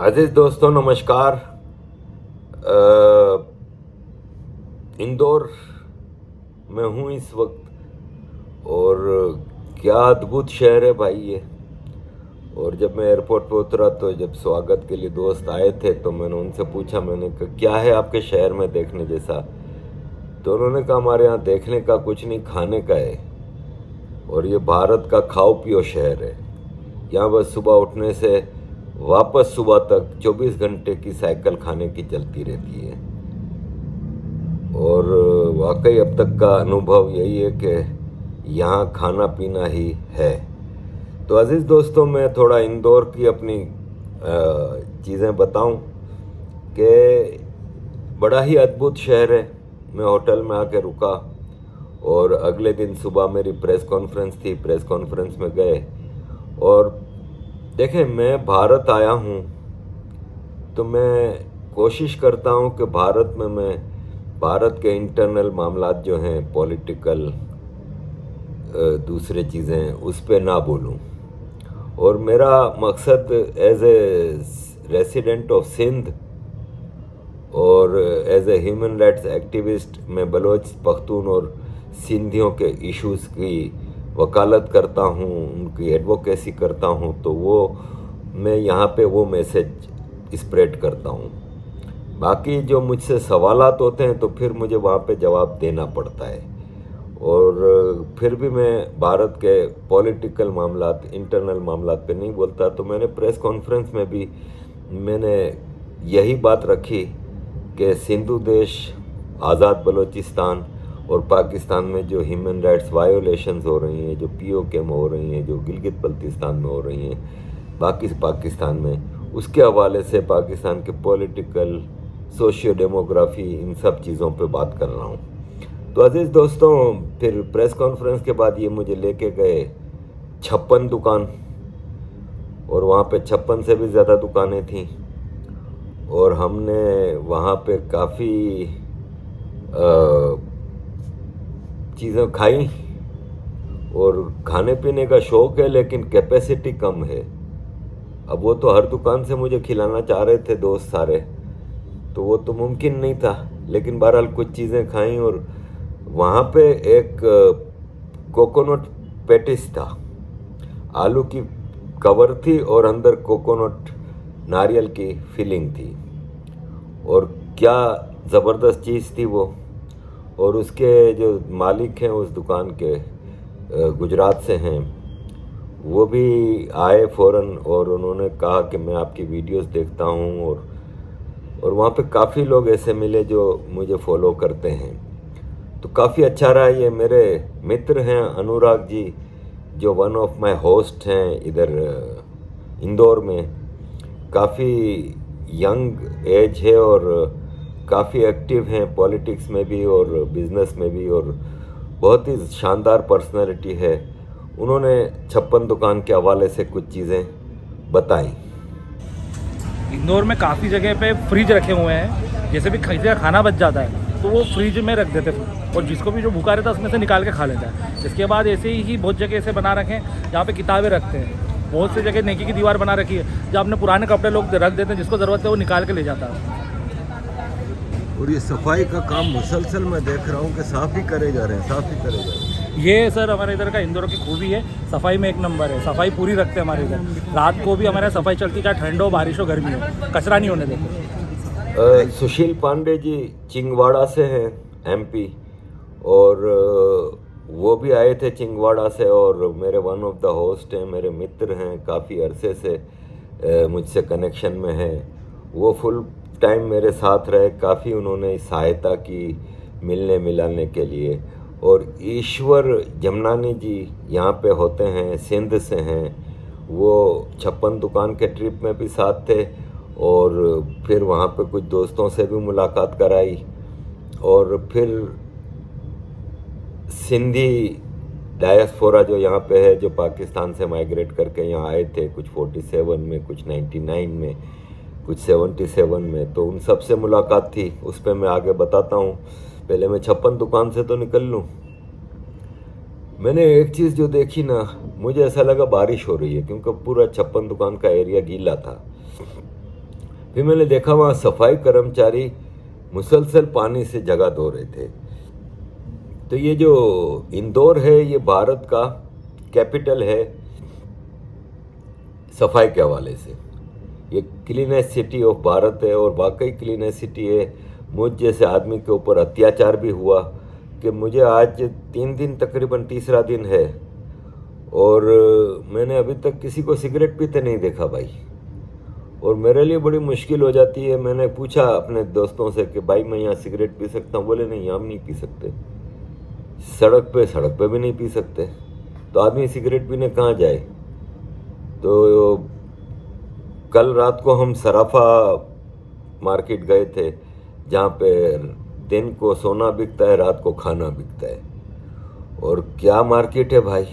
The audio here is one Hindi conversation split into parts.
अजीज दोस्तों नमस्कार। इंदौर में हूँ इस वक्त और क्या अद्भुत शहर है भाई ये। और जब मैं एयरपोर्ट पे उतरा तो जब स्वागत के लिए दोस्त आए थे तो मैंने उनसे पूछा, मैंने कहा क्या है आपके शहर में देखने जैसा। तो उन्होंने कहा हमारे यहाँ देखने का कुछ नहीं, खाने का है। और ये भारत का खाओ पियो शहर है। यहाँ बस सुबह उठने से वापस सुबह तक 24 घंटे की साइकिल खाने की चलती रहती है। और वाकई अब तक का अनुभव यही है कि यहाँ खाना पीना ही है। तो अज़ीज़ दोस्तों, मैं थोड़ा इंदौर की अपनी चीज़ें बताऊं कि बड़ा ही अद्भुत शहर है। मैं होटल में आके रुका और अगले दिन सुबह मेरी प्रेस कॉन्फ्रेंस थी। प्रेस कॉन्फ्रेंस में गए और देखें, मैं भारत आया हूँ तो मैं कोशिश करता हूँ कि भारत में मैं भारत के इंटरनल मामलात जो हैं, पॉलिटिकल दूसरे चीज़ें, उस पे ना बोलूँ। और मेरा मकसद as a resident of Sindh और as a human rights activist मैं बलोच, पख्तून और सिंधियों के इश्यूज़ की वकालत करता हूँ, उनकी एडवोकेसी करता हूँ। तो वो मैं यहाँ पे वो मैसेज स्प्रेड करता हूँ। बाकी जो मुझसे सवालात होते हैं तो फिर मुझे वहाँ पे जवाब देना पड़ता है। और फिर भी मैं भारत के पॉलिटिकल मामलात, इंटरनल मामलात पे नहीं बोलता। तो मैंने प्रेस कॉन्फ्रेंस में भी मैंने यही बात रखी कि सिंधु देश, आज़ाद बलूचिस्तान और पाकिस्तान में जो ह्यूमन राइट्स वायोलेशंस हो रही हैं, जो पीओके में हो रही हैं, जो गिलगित बल्तिस्तान में हो रही हैं, बाकी पाकिस्तान में, उसके हवाले से पाकिस्तान के पॉलिटिकल, सोशियो डेमोग्राफी, इन सब चीज़ों पे बात कर रहा हूँ। तो अजीज़ दोस्तों, फिर प्रेस कॉन्फ्रेंस के बाद ये मुझे लेके गए 56 दुकान, और वहाँ पे 56 से भी ज़्यादा दुकानें थीं। और हमने वहाँ पे काफ़ी चीज़ें खाई। और खाने पीने का शौक़ है लेकिन कैपेसिटी कम है। अब वो तो हर दुकान से मुझे खिलाना चाह रहे थे दोस्त सारे, तो वो तो मुमकिन नहीं था। लेकिन बहरहाल कुछ चीज़ें खाई। और वहाँ पे एक कोकोनट पेटिस था, आलू की कवर थी और अंदर कोकोनट, नारियल की फिलिंग थी। और क्या ज़बरदस्त चीज़ थी वो। और उसके जो मालिक हैं उस दुकान के, गुजरात से हैं, वो भी आए फ़ौरन और उन्होंने कहा कि मैं आपकी वीडियोस देखता हूँ। और वहाँ पे काफ़ी लोग ऐसे मिले जो मुझे फॉलो करते हैं। तो काफ़ी अच्छा रहा। ये मेरे मित्र हैं अनुराग जी, जो वन ऑफ माय होस्ट हैं इधर इंदौर में। काफ़ी यंग एज है और काफ़ी एक्टिव हैं पॉलिटिक्स में भी और बिज़नेस में भी, और बहुत ही शानदार पर्सनालिटी है। उन्होंने 56 दुकान के हवाले से कुछ चीज़ें बताई। इंदौर में काफ़ी जगह पे फ्रिज रखे हुए हैं, जैसे भी किसी का खाना बच जाता है तो वो फ्रिज में रख देते हैं और जिसको भी जो भूखा रहता है उसमें से निकाल के खा लेता है। इसके बाद ऐसे ही बहुत जगह ऐसे बना रखे हैं जहाँ पे किताबें रखते हैं। बहुत सी जगह नेकी की दीवार बना रखी है जहाँ अपने पुराने कपड़े लोग रख देते हैं, जिसको ज़रूरत है वो निकाल के ले जाता है। और ये सफाई का काम मुसलसल मैं देख रहा हूँ कि साफ़ ही करे जा रहे हैं, साफ़ ही करे जा रहे हैं। ये सर हमारे इधर का इंदौर की खूबी है, सफाई में एक नंबर है। सफाई पूरी रखते हैं हमारे इधर। रात को भी हमारे यहाँ सफाई चलती, चाहे ठंड हो, बारिश हो, गर्मी हो, कचरा नहीं होने देते। सुशील पांडे जी चिंगवाड़ा से हैं, एमपी। और वो भी आए थे चिंगवाड़ा से और मेरे वन ऑफ द होस्ट हैं, मेरे मित्र हैं, काफ़ी अरसे से मुझसे कनेक्शन में हैं। वो फुल टाइम मेरे साथ रहे, काफ़ी उन्होंने सहायता की मिलने मिलाने के लिए। और ईश्वर जमनानी जी यहाँ पे होते हैं, सिंध से हैं। वो 56 दुकान के ट्रिप में भी साथ थे और फिर वहाँ पे कुछ दोस्तों से भी मुलाकात कराई। और फिर सिंधी डायस्पोरा जो यहाँ पे है, जो पाकिस्तान से माइग्रेट करके यहाँ आए थे, कुछ 47 में, कुछ 99 में, कुछ 77 में, तो उन सब से मुलाकात थी। उस पर मैं आगे बताता हूँ। पहले मैं 56 दुकान से तो निकल लूँ। मैंने एक चीज़ जो देखी ना, मुझे ऐसा लगा बारिश हो रही है, क्योंकि पूरा 56 दुकान का एरिया गीला था। फिर मैंने देखा वहाँ सफाई कर्मचारी मुसलसल पानी से जगह धो रहे थे। तो ये जो इंदौर है ये भारत का कैपिटल है सफाई के हवाले से। ये क्लीनेस्ट सिटी ऑफ भारत है और वाकई क्लीनेस्ट सिटी है। मुझ जैसे आदमी के ऊपर अत्याचार भी हुआ कि मुझे आज 3 दिन तकरीबन तीसरा दिन है और मैंने अभी तक किसी को सिगरेट पीते नहीं देखा भाई। और मेरे लिए बड़ी मुश्किल हो जाती है। मैंने पूछा अपने दोस्तों से कि भाई मैं यहाँ सिगरेट पी सकता हूँ? बोले नहीं, हम नहीं पी सकते। सड़क पे भी नहीं पी सकते। तो आदमी सिगरेट पीने कहाँ जाए? तो कल रात को हम सराफा मार्केट गए थे जहाँ पे दिन को सोना बिकता है, रात को खाना बिकता है। और क्या मार्केट है भाई,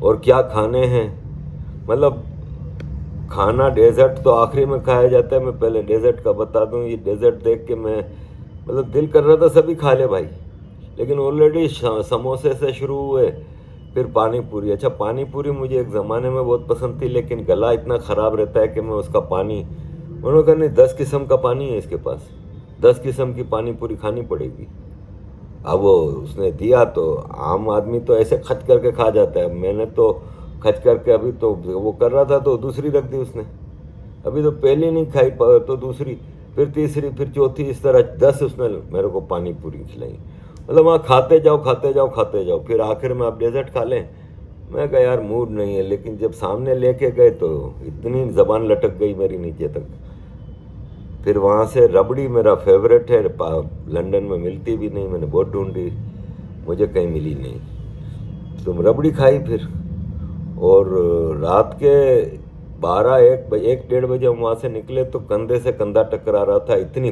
और क्या खाने हैं। मतलब खाना डेजर्ट तो आखिरी में खाया जाता है। मैं पहले डेजर्ट का बता दूं, ये डेजर्ट देख के मैं मतलब दिल कर रहा था सभी खा ले भाई, लेकिन ऑलरेडी समोसे से शुरू हुए, फिर पानी पूरी। अच्छा, पानी पूरी मुझे एक ज़माने में बहुत पसंद थी, लेकिन गला इतना ख़राब रहता है कि मैं उसका पानी, उन्होंने कहा नहीं 10 किस्म का पानी है इसके पास, 10 किस्म की पानी पूरी खानी पड़ेगी। अब वो उसने दिया तो आम आदमी तो ऐसे खच करके खा जाता है। मैंने तो खच करके अभी तो वो कर रहा था तो दूसरी रख दी उसने। अभी तो पहली नहीं खाई तो दूसरी, फिर तीसरी, फिर चौथी, इस तरह 10 उसने मेरे को पानी पूरी खिलाई। मतलब वहाँ खाते जाओ। फिर आखिर में आप डेजर्ट खा लें। मैं कहा यार मूड नहीं है, लेकिन जब सामने लेके गए तो इतनी ज़बान लटक गई मेरी नीचे तक। फिर वहाँ से रबड़ी मेरा फेवरेट है, लंदन में मिलती भी नहीं, मैंने बहुत ढूंढी, मुझे कहीं मिली नहीं। तो रबड़ी खाई फिर, और रात के 1 डेढ़ बजे हम वहाँ से निकले तो कंधे से कंधा टकरा रहा था। इतनी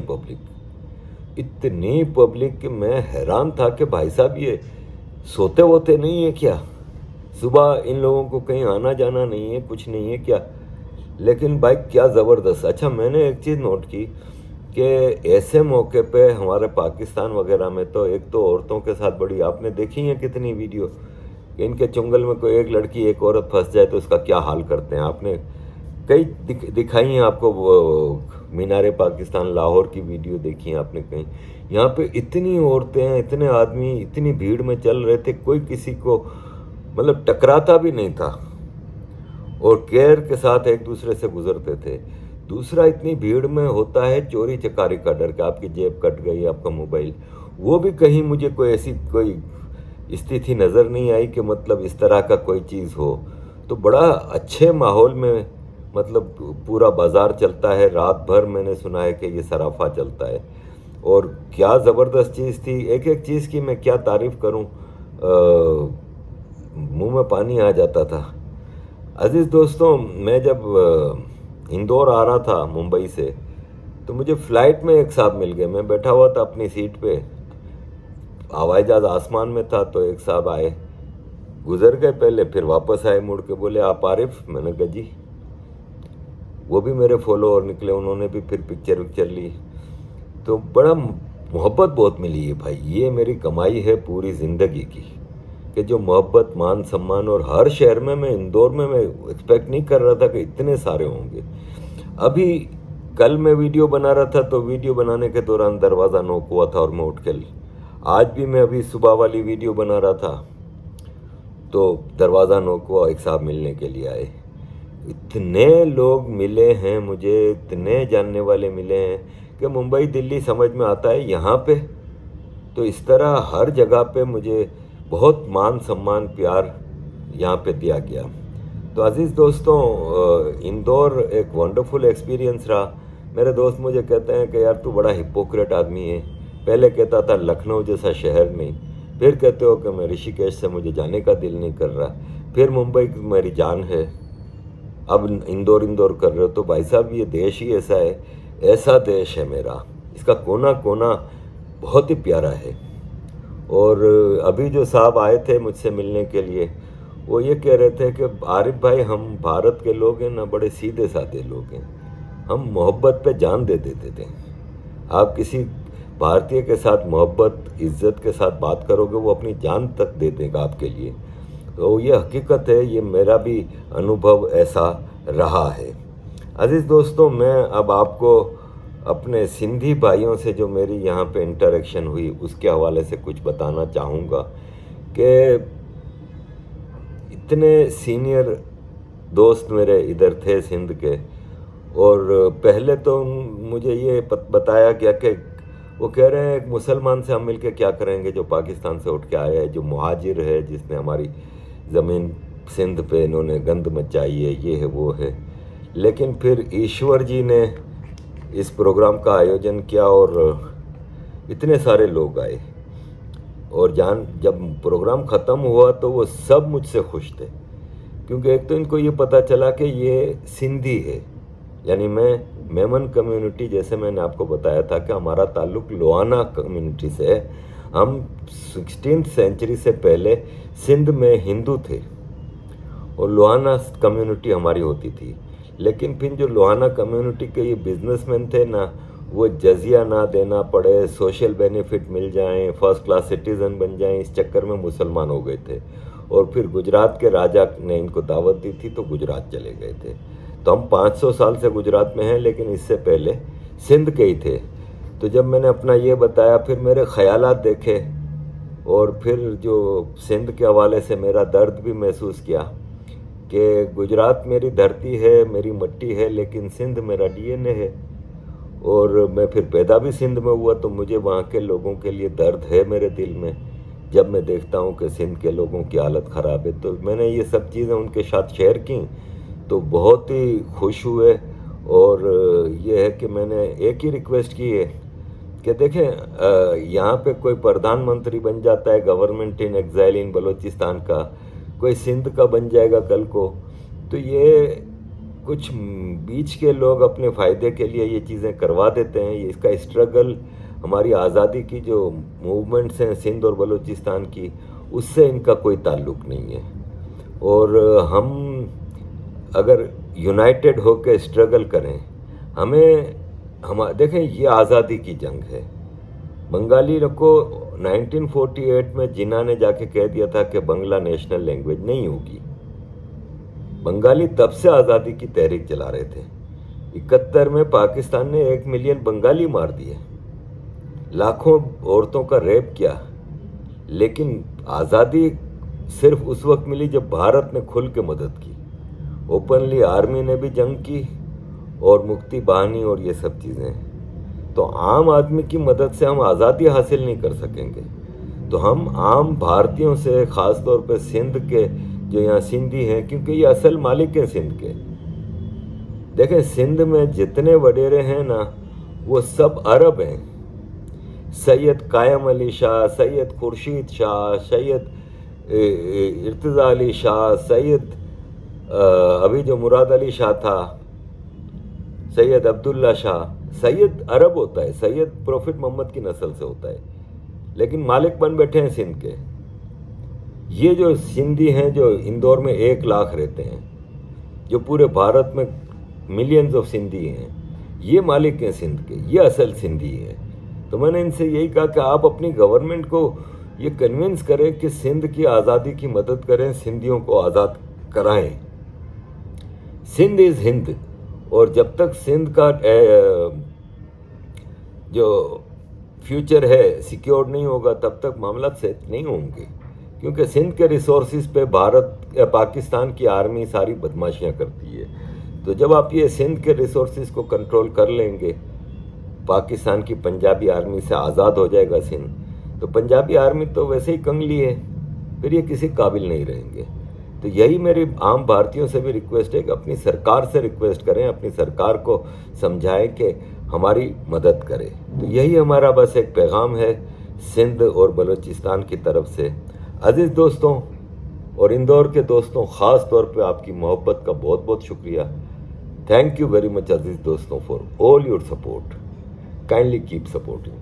पब्लिक कि मैं हैरान था कि भाई साहब ये सोते वोते नहीं है क्या? सुबह इन लोगों को कहीं आना जाना नहीं है, कुछ नहीं है क्या? लेकिन भाई क्या ज़बरदस्त। अच्छा, मैंने एक चीज़ नोट की कि ऐसे मौके पे हमारे पाकिस्तान वगैरह में तो एक तो औरतों के साथ बड़ी, आपने देखी है कितनी वीडियो कि इनके चुंगल में कोई एक लड़की एक औरत फंस जाए तो उसका क्या हाल करते हैं। आपने कई दिखाई हैं आपको, वो मीनारे पाकिस्तान लाहौर की वीडियो देखी है आपने कहीं। यहाँ पे इतनी औरतें हैं, इतने आदमी इतनी भीड़ में चल रहे थे, कोई किसी को मतलब टकराता भी नहीं था और केयर के साथ एक दूसरे से गुजरते थे। दूसरा, इतनी भीड़ में होता है चोरी चकारी का डर कि आपकी जेब कट गई, आपका मोबाइल, वो भी कहीं मुझे कोई ऐसी कोई स्थिति नज़र नहीं आई कि मतलब इस तरह का कोई चीज़ हो। तो बड़ा अच्छे माहौल में मतलब पूरा बाज़ार चलता है। रात भर मैंने सुना है कि ये सराफा चलता है और क्या ज़बरदस्त चीज़ थी। एक एक चीज़ की मैं क्या तारीफ़ करूं, मुंह में पानी आ जाता था। अजीज़ दोस्तों, मैं जब इंदौर आ रहा था मुंबई से तो मुझे फ़्लाइट में एक साहब मिल गए। मैं बैठा हुआ था अपनी सीट पे, हवाई जहाज़ आसमान में था, तो एक साहब आए, गुजर गए पहले, फिर वापस आए मुड़ के, बोले आप आरिफ? मैंने कहा जी। वो भी मेरे फॉलोअर निकले, उन्होंने भी फिर पिक्चर ली। तो बड़ा मोहब्बत बहुत मिली है भाई। ये मेरी कमाई है पूरी ज़िंदगी की कि जो मोहब्बत, मान सम्मान, और हर शहर में, मैं इंदौर में मैं एक्सपेक्ट नहीं कर रहा था कि इतने सारे होंगे। अभी कल मैं वीडियो बना रहा था तो वीडियो बनाने के दौरान दरवाज़ा नॉक हुआ था और मैं उठ के, आज भी मैं अभी सुबह वाली वीडियो बना रहा था तो दरवाज़ा नॉक हुआ, एक साहब मिलने के लिए आए। इतने लोग मिले हैं मुझे, इतने जानने वाले मिले हैं कि मुंबई दिल्ली समझ में आता है। यहाँ पे तो इस तरह हर जगह पे मुझे बहुत मान सम्मान प्यार यहाँ पे दिया गया। तो अज़ीज़ दोस्तों, इंदौर एक वंडरफुल एक्सपीरियंस रहा। मेरे दोस्त मुझे कहते हैं कि यार तू बड़ा हिपोक्रेट आदमी है। पहले कहता था लखनऊ जैसा शहर नहीं, फिर कहते हो कि मैं ऋषिकेश से मुझे जाने का दिल नहीं कर रहा, फिर मुंबई मेरी जान है, अब इंदौर कर रहे हो। तो भाई साहब ये देश ही ऐसा है, ऐसा देश है मेरा, इसका कोना कोना बहुत ही प्यारा है। और अभी जो साहब आए थे मुझसे मिलने के लिए, वो ये कह रहे थे कि आरिफ भाई हम भारत के लोग हैं ना, बड़े सीधे साधे लोग हैं, हम मोहब्बत पे जान दे देते थे। आप किसी भारतीय के साथ मोहब्बत इज़्ज़त के साथ बात करोगे, वो अपनी जान तक दे देगा आपके लिए। तो ये हकीकत है, ये मेरा भी अनुभव ऐसा रहा है। अजीज़ दोस्तों, मैं अब आपको अपने सिंधी भाइयों से जो मेरी यहाँ पे इंटरेक्शन हुई उसके हवाले से कुछ बताना चाहूँगा कि इतने सीनियर दोस्त मेरे इधर थे सिंध के, और पहले तो मुझे ये बताया गया कि वो कह रहे हैं एक मुसलमान से हम मिलके क्या करेंगे जो पाकिस्तान से उठ के आया है, जो मुहाजिर है, जिसने हमारी ज़मीन सिंध पे इन्होंने गंद मचाई है, ये है वो है। लेकिन फिर ईश्वर जी ने इस प्रोग्राम का आयोजन किया और इतने सारे लोग आए, और जब प्रोग्राम ख़त्म हुआ तो वो सब मुझसे खुश थे, क्योंकि एक तो इनको ये पता चला कि ये सिंधी है। यानी मैं मेमन कम्युनिटी, जैसे मैंने आपको बताया था कि हमारा ताल्लुक़ लोहाना कम्युनिटी से है। हम 16th सेंचुरी से पहले सिंध में हिंदू थे और लोहाना कम्युनिटी हमारी होती थी। लेकिन फिर जो लोहाना कम्युनिटी के ये बिजनेसमैन थे ना, वो जजिया ना देना पड़े, सोशल बेनिफिट मिल जाएं, फर्स्ट क्लास सिटीज़न बन जाएं, इस चक्कर में मुसलमान हो गए थे। और फिर गुजरात के राजा ने इनको दावत दी थी तो गुजरात चले गए थे। तो हम 500 साल से गुजरात में हैं, लेकिन इससे पहले सिंध के ही थे। तो जब मैंने अपना ये बताया, फिर मेरे ख़यालात देखे और फिर जो सिंध के हवाले से मेरा दर्द भी महसूस किया कि गुजरात मेरी धरती है, मेरी मिट्टी है, लेकिन सिंध मेरा डीएनए है। और मैं फिर पैदा भी सिंध में हुआ, तो मुझे वहाँ के लोगों के लिए दर्द है मेरे दिल में। जब मैं देखता हूँ कि सिंध के लोगों की हालत ख़राब है, तो मैंने ये सब चीज़ें उनके साथ शेयर की, तो बहुत ही खुश हुए। और ये है कि मैंने एक ही रिक्वेस्ट की है कि देखें, यहाँ पे कोई प्रधानमंत्री बन जाता है, government in exile in Balochistan का, कोई सिंध का बन जाएगा कल को, तो ये कुछ बीच के लोग अपने फ़ायदे के लिए ये चीज़ें करवा देते हैं। इसका स्ट्रगल, हमारी आज़ादी की जो मूवमेंट्स हैं सिंध और बलूचिस्तान की, उससे इनका कोई ताल्लुक़ नहीं है। और हम अगर यूनाइटेड होकर स्ट्रगल करें, देखें, ये आज़ादी की जंग है। बंगाली को 1948 में जिन्ना ने जाके कह दिया था कि बंगला नेशनल लैंग्वेज नहीं होगी। बंगाली तब से आज़ादी की तहरीक चला रहे थे। 71 में पाकिस्तान ने 1 मिलियन बंगाली मार दिए, लाखों औरतों का रेप किया। लेकिन आज़ादी सिर्फ उस वक्त मिली जब भारत ने खुल के मदद की। ओपनली आर्मी ने भी जंग की और मुक्ति बाहिनी और ये सब चीज़ें। तो आम आदमी की मदद से हम आज़ादी हासिल नहीं कर सकेंगे। तो हम आम भारतीयों से, ख़ास तौर पे सिंध के जो यहाँ सिंधी हैं, क्योंकि ये असल मालिक हैं सिंध के। देखें, सिंध में जितने वडेरे हैं ना, वो सब अरब हैं। सैयद कायम अली शाह, सैयद खुर्शीद शाह, सैयद इर्तिज़ा अली शाह, सैयद अभी जो मुराद अली शाह था, सैयद अब्दुल्ला शाह। सैयद अरब होता है, सैयद प्रॉफिट मोहम्मद की नस्ल से होता है, लेकिन मालिक बन बैठे हैं सिंध के। ये जो सिंधी हैं, जो इंदौर में 1 लाख रहते हैं, जो पूरे भारत में मिलियंस ऑफ सिंधी हैं, ये मालिक हैं सिंध के, ये असल सिंधी है। तो मैंने इनसे यही कहा कि आप अपनी गवर्नमेंट को ये कन्विंस करें कि सिंध की आज़ादी की मदद करें, सिंधियों को आज़ाद कराएं। सिंध इज़ हिंद। और जब तक सिंध का जो फ्यूचर है सिक्योर नहीं होगा, तब तक मामला सेट नहीं होंगे, क्योंकि सिंध के रिसोर्सेज पे पाकिस्तान की आर्मी सारी बदमाशियां करती है। तो जब आप ये सिंध के रिसोर्सेज को कंट्रोल कर लेंगे, पाकिस्तान की पंजाबी आर्मी से आज़ाद हो जाएगा सिंध, तो पंजाबी आर्मी तो वैसे ही कंगली है, फिर ये किसी काबिल नहीं रहेंगे। तो यही मेरी आम भारतीयों से भी रिक्वेस्ट है कि अपनी सरकार से रिक्वेस्ट करें, अपनी सरकार को समझाएं कि हमारी मदद करे। तो यही हमारा बस एक पैगाम है सिंध और बलूचिस्तान की तरफ से। अज़ीज़ दोस्तों और इंदौर के दोस्तों, ख़ास तौर पे आपकी मोहब्बत का बहुत बहुत शुक्रिया। थैंक यू वेरी मच अज़ीज़ दोस्तों for all your support. Kindly keep supporting.